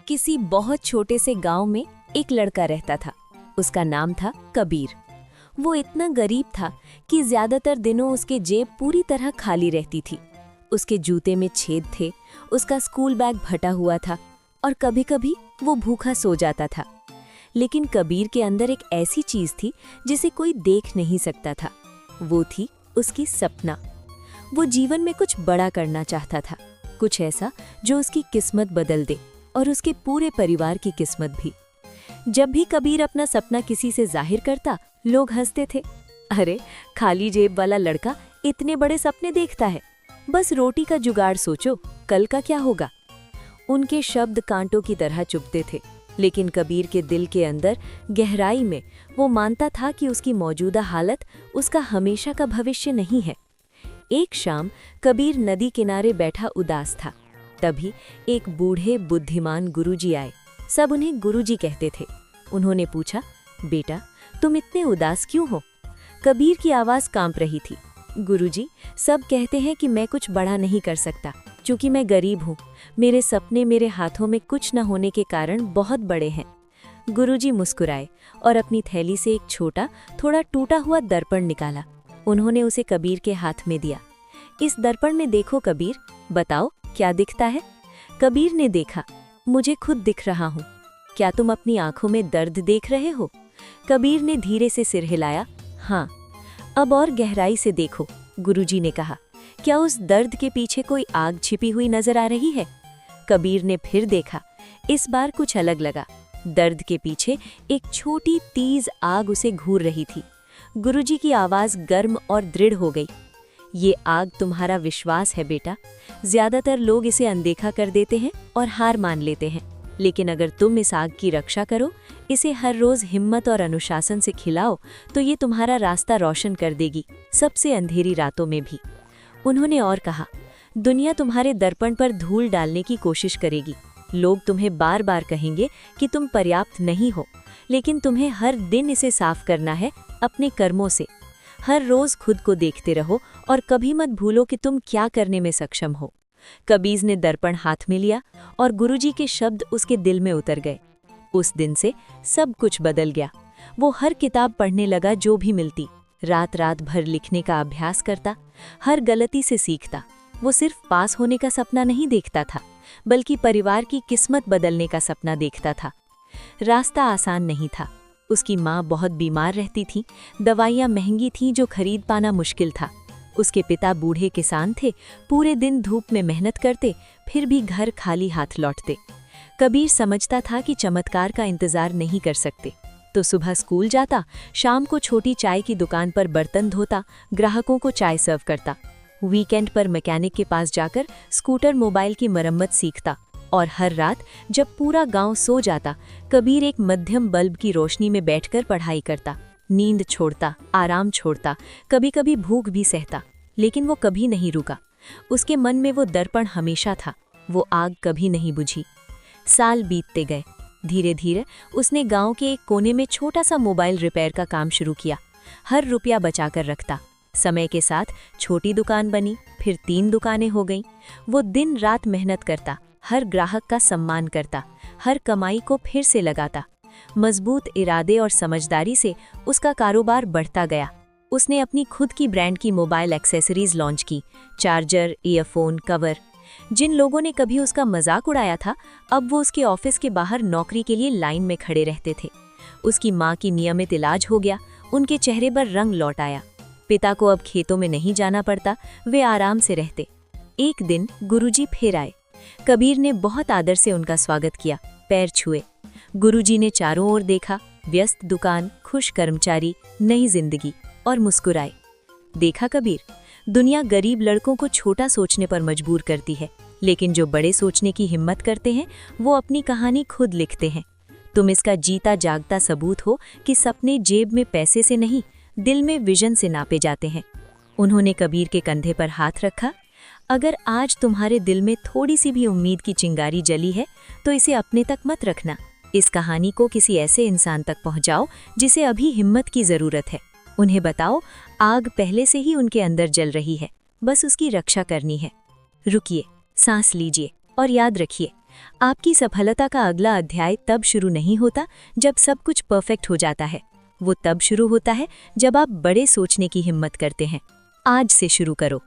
किसी बहुत छोटे से गांव में एक लड़का रहता था। उसका नाम था कबीर। वो इतना गरीब था कि ज्यादातर दिनों उसके जेब पूरी तरह खाली रहती थी। उसके जूते में छेद थे, उसका स्कूल बैग फटा हुआ था और कभी-कभी वो भूखा सो जाता था। लेकिन कबीर के अंदर एक ऐसी चीज थी जिसे कोई देख नहीं सकता था। वो थी उसकी सपना। वो जीवन में कुछ बड़ा करना चाहता था, कुछ ऐसा जो उसकी किस्मत बदल दे और उसके पूरे परिवार की किस्मत भी। जब भी कबीर अपना सपना किसी से जाहिर करता, लोग हंसते थे। अरे, खाली जेब वाला लड़का इतने बड़े सपने देखता है, बस रोटी का जुगाड़ सोचो, कल का क्या होगा। उनके शब्द कांटों की तरह चुभते थे, लेकिन कबीर के दिल के अंदर गहराई में वो मानता था कि उसकी मौजूदा हालत उसका हमेशा का भविष्य नहीं है। एक शाम कबीर नदी किनारे बैठा उदास था। तभी एक बूढ़े बुद्धिमान गुरुजी आए। सब उन्हें गुरुजी कहते थे। उन्होंने पूछा, बेटा, तुम इतने उदास क्यों हो? कबीर की आवाज कांप रही थी। गुरुजी, सब कहते हैं कि मैं कुछ बड़ा नहीं कर सकता, क्योंकि मैं गरीब हूँ। मेरे सपने मेरे हाथों में कुछ न होने के कारण बहुत बड़े हैं। गुरुजी मुस्कुराए और अपनी थैली से एक छोटा, थोड़ा टूटा हुआ दर्पण निकाला। उन्होंने उसे कबीर के हाथ में दिया। इस दर्पण में देखो कबीर, बताओ क्या दिखता है? कबीर ने देखा, मुझे खुद दिख रहा हूँ। क्या तुम अपनी आंखों में दर्द देख रहे हो? कबीर ने धीरे से सिर हिलाया। हाँ। अब और गहराई से देखो, गुरुजी ने कहा। क्या उस दर्द के पीछे कोई आग छिपी हुई नजर आ रही है? कबीर ने फिर देखा। इस बार कुछ अलग लगा। दर्द के पीछे एक छोटी तेज आग उसे घूर रही थी। गुरुजी की आवाज गर्म और दृढ़ हो गई। ये आग तुम्हारा विश्वास है बेटा। ज्यादातर लोग इसे अनदेखा कर देते हैं और हार मान लेते हैं, लेकिन अगर तुम इस आग की रक्षा करो, इसे हर रोज हिम्मत और अनुशासन से खिलाओ, तो ये तुम्हारा रास्ता रोशन कर देगी, सबसे अंधेरी रातों में भी। उन्होंने और कहा, दुनिया तुम्हारे दर्पण पर धूल डालने की कोशिश करेगी। लोग तुम्हें बार बार कहेंगे कि तुम पर्याप्त नहीं हो, लेकिन तुम्हें हर दिन इसे साफ करना है अपने कर्मों से। हर रोज खुद को देखते रहो और कभी मत भूलो कि तुम क्या करने में सक्षम हो। कबीर ने दर्पण हाथ में लिया और गुरुजी के शब्द उसके दिल में उतर गए। उस दिन से सब कुछ बदल गया। वो हर किताब पढ़ने लगा जो भी मिलती, रात रात भर लिखने का अभ्यास करता, हर गलती से सीखता। वो सिर्फ पास होने का सपना नहीं देखता था, बल्कि परिवार की किस्मत बदलने का सपना देखता था। रास्ता आसान नहीं था। उसकी माँ बहुत बीमार रहती थी, दवाइयाँ महंगी थीं जो खरीद पाना मुश्किल था। उसके पिता बूढ़े किसान थे, पूरे दिन धूप में मेहनत करते, फिर भी घर खाली हाथ लौटते। कबीर समझता था कि चमत्कार का इंतजार नहीं कर सकते, तो सुबह स्कूल जाता, शाम को छोटी चाय की दुकान पर बर्तन धोता, ग्राहकों को चाय सर्व करता। वीकेंड पर मैकेनिक के पास जाकर स्कूटर मोबाइल की मरम्मत सीखता। और हर रात जब पूरा गांव सो जाता, कबीर एक मध्यम बल्ब की रोशनी में बैठकर पढ़ाई करता। नींद छोड़ता, आराम छोड़ता, कभी कभी भूख भी सहता, लेकिन वो कभी नहीं रुका। उसके मन में वो दर्पण हमेशा था, वो आग कभी नहीं बुझी। साल बीतते गए। धीरे धीरे उसने गांव के एक कोने में छोटा सा मोबाइल रिपेयर का काम शुरू किया। हर रुपया बचाकर रखता। समय के साथ छोटी दुकान बनी, फिर 3 दुकानें हो गईं। वो दिन रात मेहनत करता, हर ग्राहक का सम्मान करता, हर कमाई को फिर से लगाता। मजबूत इरादे और समझदारी से उसका कारोबार बढ़ता गया। उसने अपनी खुद की ब्रांड की मोबाइल एक्सेसरीज लॉन्च की, चार्जर, ईयरफोन, कवर। जिन लोगों ने कभी उसका मजाक उड़ाया था, अब वो उसके ऑफिस के बाहर नौकरी के लिए लाइन में खड़े रहते थे। उसकी माँ की नियमित इलाज हो गया, उनके चेहरे पर रंग लौट आया। पिता को अब खेतों में नहीं जाना पड़ता, वे आराम से रहते। एक दिन गुरुजी फिर आए। कबीर ने बहुत आदर से उनका स्वागत किया, पैर छुए। गुरुजी ने चारों ओर देखा, व्यस्त दुकान, खुश कर्मचारी, नई जिंदगी, और मुस्कुराए। देखा कबीर, दुनिया गरीब लड़कों को छोटा सोचने पर मजबूर करती है, लेकिन जो बड़े सोचने की हिम्मत करते हैं, वो अपनी कहानी खुद लिखते हैं। तुम इसका जीता जागता सबूत हो कि सपने जेब में पैसे से नहीं, दिल में विजन से नापे जाते हैं। उन्होंने कबीर के कंधे पर हाथ रखा। अगर आज तुम्हारे दिल में थोड़ी सी भी उम्मीद की चिंगारी जली है, तो इसे अपने तक मत रखना। इस कहानी को किसी ऐसे इंसान तक पहुंचाओ जिसे अभी हिम्मत की जरूरत है। उन्हें बताओ, आग पहले से ही उनके अंदर जल रही है, बस उसकी रक्षा करनी है। रुकिए, सांस लीजिए और याद रखिए, आपकी सफलता का अगला अध्याय तब शुरू नहीं होता जब सब कुछ परफेक्ट हो जाता है। वो तब शुरू होता है जब आप बड़े सोचने की हिम्मत करते हैं। आज से शुरू करो।